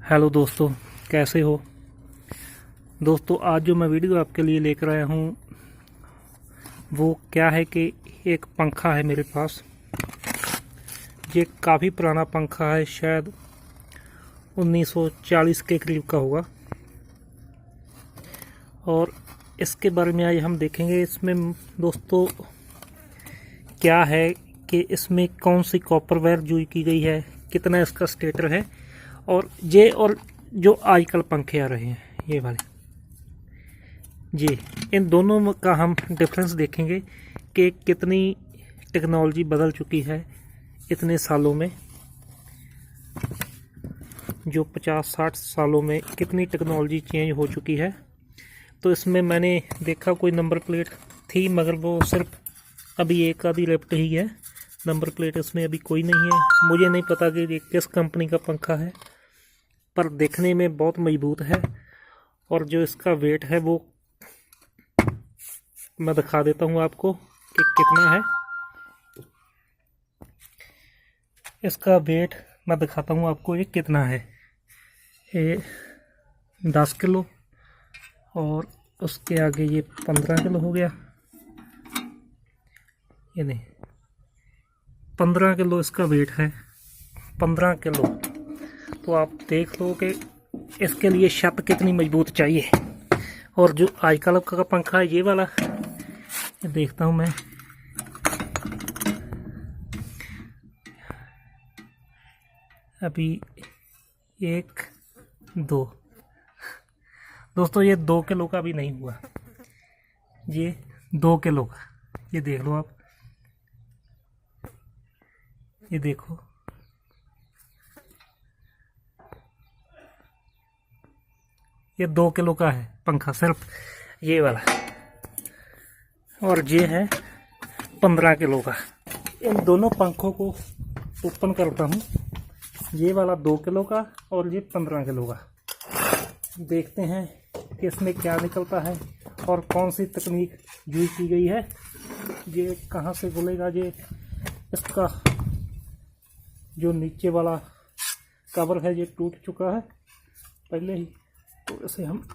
Hello दोस्तों, कैसे हो दोस्तों। आज जो मैं वीडियो आपके लिए लेकर आया हूँ वो क्या है कि एक पंखा है मेरे पास। ये काफ़ी पुराना पंखा है, शायद 1940 के करीब का होगा। और इसके बारे में आज हम देखेंगे। इसमें दोस्तों क्या है कि इसमें कौन सी कॉपर वायर यूज की गई है, कितना इसका स्टेटर है, और जो आजकल पंखे आ रहे हैं ये वाले, जी इन दोनों का हम डिफरेंस देखेंगे कि कितनी टेक्नोलॉजी बदल चुकी है इतने सालों में। जो 50-60 सालों में कितनी टेक्नोलॉजी चेंज हो चुकी है। तो इसमें मैंने देखा कोई नंबर प्लेट थी, मगर वो सिर्फ अभी एक आधी लेफ्ट ही है। नंबर प्लेट इसमें अभी कोई नहीं है। मुझे नहीं पता कि ये किस कंपनी का पंखा है, पर देखने में बहुत मजबूत है। और जो इसका वेट है वो मैं दिखा देता हूँ आपको कि कितना है। इसका वेट मैं दिखाता हूँ आपको ये कितना है। ये 10 किलो और उसके आगे ये 15 किलो हो गया। ये नहीं, 15 किलो इसका वेट है, 15 किलो। तो आप देख लो कि इसके लिए छत कितनी मजबूत चाहिए। और जो आजकल का पंखा है ये वाला, ये देखता हूँ मैं, अभी 1 2 दोस्तों ये 2 किलो का भी नहीं हुआ, ये 2 किलो का। ये देख लो आप, ये देखो, ये 2 किलो का है पंखा सिर्फ ये वाला। और ये है 15 किलो का। इन दोनों पंखों को ओपन करता हूँ, ये वाला 2 किलो का और ये 15 किलो का। देखते हैं कि इसमें क्या निकलता है और कौन सी तकनीक यूज की गई है। ये कहाँ से खुलेगा। ये इसका जो नीचे वाला कवर है ये टूट चुका है पहले ही, तो इसे हम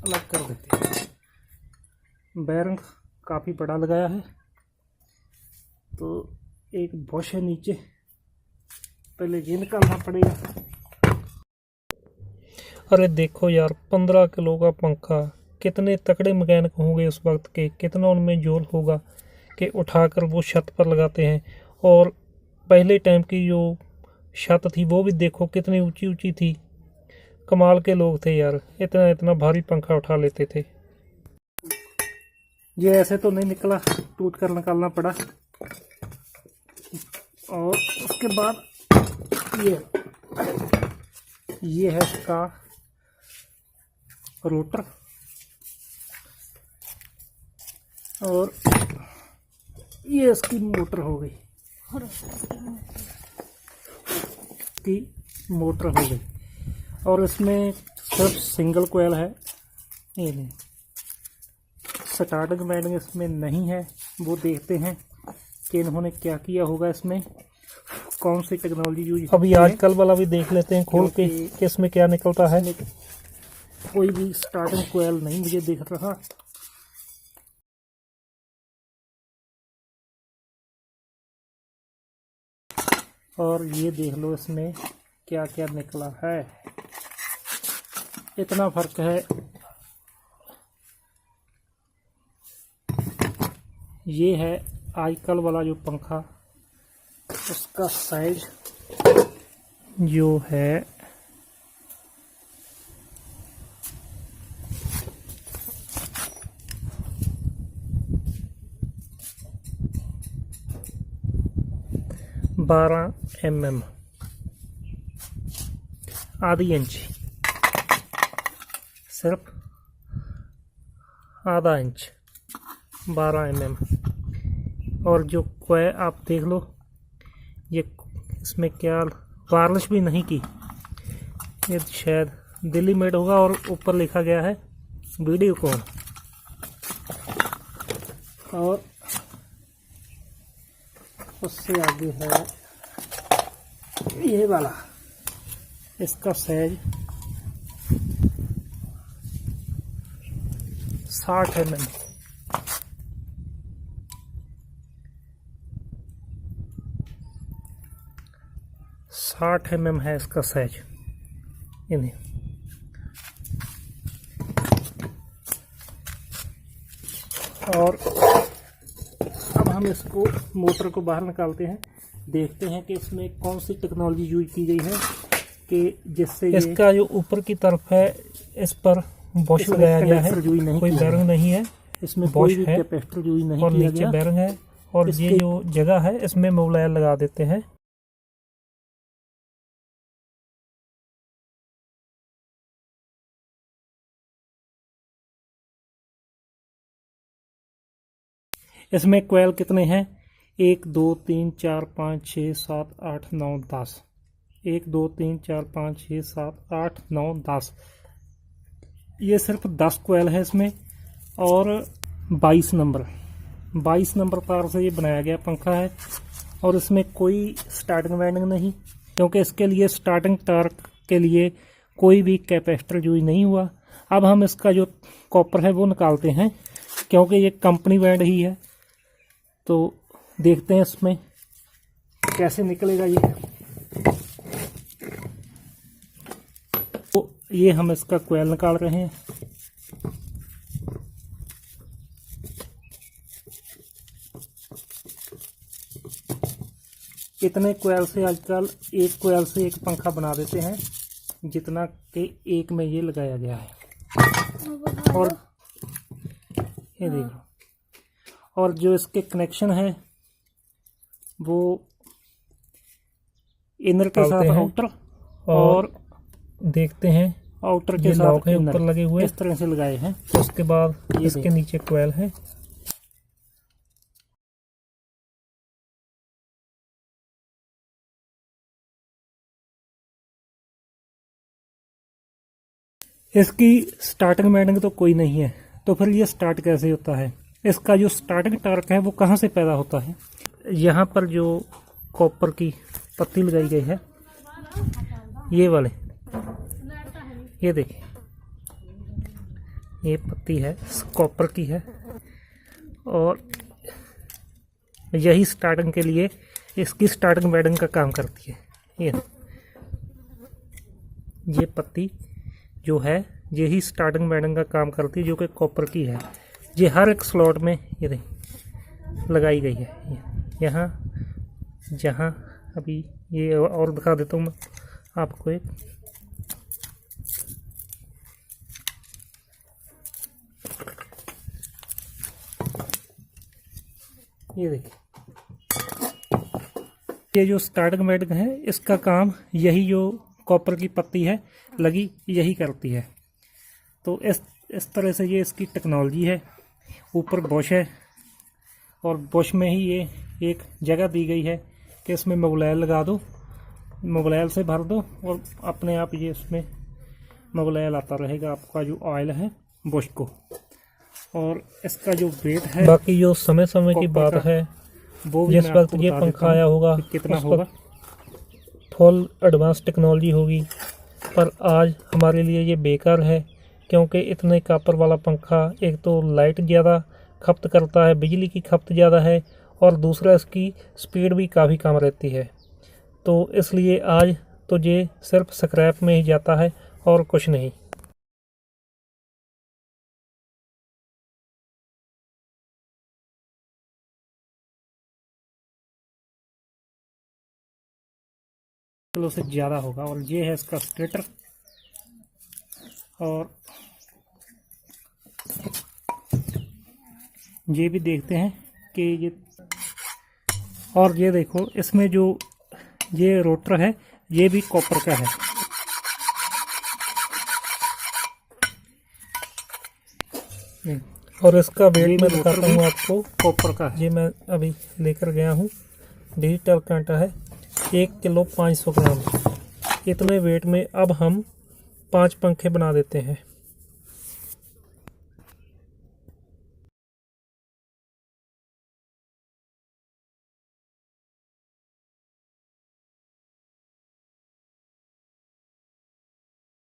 अलग कर देते हैं। बैरंग काफ़ी बड़ा लगाया है, तो एक बॉश है नीचे, पहले ये निकालना पड़ेगा। अरे देखो यार, 15 किलो का पंखा, कितने तकड़े मैकेनिक होंगे उस वक्त के, कितना उनमें जोर होगा कि उठाकर वो छत पर लगाते हैं। और पहले टाइम की जो छत थी वो भी देखो कितनी ऊंची ऊंची थी। कमाल के लोग थे यार, इतना इतना भारी पंखा उठा लेते थे। ये ऐसे तो नहीं निकला, टूट कर निकालना पड़ा। और उसके बाद ये है इसका रोटर, और ये इसकी मोटर हो गई, इसकी मोटर हो गई। और इसमें सिर्फ सिंगल कोयल है, ये नहीं, स्टार्टिंग वाइंडिंग इसमें नहीं है। वो देखते हैं कि इन्होंने क्या किया होगा, इसमें कौन सी टेक्नोलॉजी यूज। अभी आजकल वाला भी देख लेते हैं खोल के कि इसमें क्या निकलता है। कोई भी स्टार्टिंग कोयल नहीं मुझे दिख रहा। और ये देख लो इसमें क्या क्या निकला है, इतना फर्क है। ये है आजकल वाला जो पंखा, उसका साइज जो है 12 mm, आधी इंच, सिर्फ आधा इंच, 12 mm। और जो कोई आप देख लो, ये इसमें क्या वायरलेस भी नहीं की, ये शायद दिल्ली मेड होगा। और ऊपर लिखा गया है वीडियोकॉन। और उससे आगे है ये वाला, इसका साइज 60 mm। है इसका साइज। इन्हें और अब हम इसको मोटर को बाहर निकालते हैं, देखते हैं कि इसमें कौन सी टेक्नोलॉजी यूज की गई है कि जिससे इसका जो ऊपर की तरफ है इस पर बॉश लगाया गया है, कोई बैरिंग नहीं है इसमें, कोई भी कैपेसिटर यूज नहीं, और नीचे बैरिंग है, और ये जो जगह है इसमें मोबाइल लगा देते हैं। इसमें कोयल कितने हैं? 1 2 3 4 5 6 7 8 9 10। 1 2 3 4 5 6 7 8 9 10। ये सिर्फ 10 कोयल है इसमें, और 22 नंबर तार से ये बनाया गया पंखा है। और इसमें कोई स्टार्टिंग वाइंडिंग नहीं, क्योंकि इसके लिए स्टार्टिंग टॉर्क के लिए कोई भी कैपेसिटर यूज नहीं हुआ। अब हम इसका जो कॉपर है वो निकालते हैं, क्योंकि ये कंपनी बैंड ही है। तो देखते हैं इसमें कैसे निकलेगा ये। तो ये हम इसका कोयल निकाल रहे हैं। इतने कोयल से आजकल एक कोयल से एक पंखा बना देते हैं, जितना कि एक में ये लगाया गया है। और ये देखो, और जो इसके कनेक्शन है वो इनर के साथ आउटर, और देखते हैं आउटर के साथ है ऊपर लगे हुए इस तरह से लगाए हैं। उसके बाद इसके नीचे कोयल है। इसकी स्टार्टिंग वाइंडिंग तो कोई नहीं है, तो फिर ये स्टार्ट कैसे होता है? इसका जो स्टार्टिंग टॉर्क है वो कहाँ से पैदा होता है? यहाँ पर जो कॉपर की पत्ती लगाई गई है, ये वाले, ये देखिए, ये पत्ती है कॉपर की है, और यही स्टार्टिंग के लिए इसकी स्टार्टिंग वाइंडिंग का काम करती है। ये पत्ती जो है यही स्टार्टिंग वाइंडिंग का काम करती है, जो कि कॉपर की है। ये हर एक स्लॉट में ये देख लगाई गई है। यहाँ जहाँ अभी ये और दिखा देता हूँ मैं आपको एक, ये देखिए, ये जो स्टार्टिंग वाइंडिंग है इसका काम यही जो कॉपर की पत्ती है लगी यही करती है। तो इस तरह से ये इसकी टेक्नोलॉजी है। ऊपर बॉश है, और बॉश में ही ये एक जगह दी गई है कि इसमें मोबाइल लगा दो, मोबाइल से भर दो, और अपने आप ये इसमें मोबाइल आता रहेगा आपका जो ऑयल है बॉश को। और इसका जो वेट है, बाकी जो समय समय की बात है वो जिस वक्त ये पंखा आया होगा कितना होगा, फुल एडवांस टेक्नोलॉजी होगी, पर आज हमारे लिए ये बेकार है, क्योंकि इतने कॉपर वाला पंखा एक तो लाइट ज़्यादा खपत करता है, बिजली की खपत ज़्यादा है, और दूसरा इसकी स्पीड भी काफ़ी कम रहती है। तो इसलिए आज तो ये सिर्फ स्क्रैप में ही जाता है और कुछ नहीं। किलो से ज़्यादा होगा। और ये है इसका स्टेटर, और ये भी देखते हैं कि ये, और ये देखो इसमें जो ये रोटर है ये भी कॉपर का है। और इसका वेट मैं दिखाता हूँ आपको, कॉपर का ये मैं अभी लेकर गया हूँ, डिजिटल कांटा है, 1 किलो 500 ग्राम। इतने वेट में अब हम 5 पंखे बना देते हैं।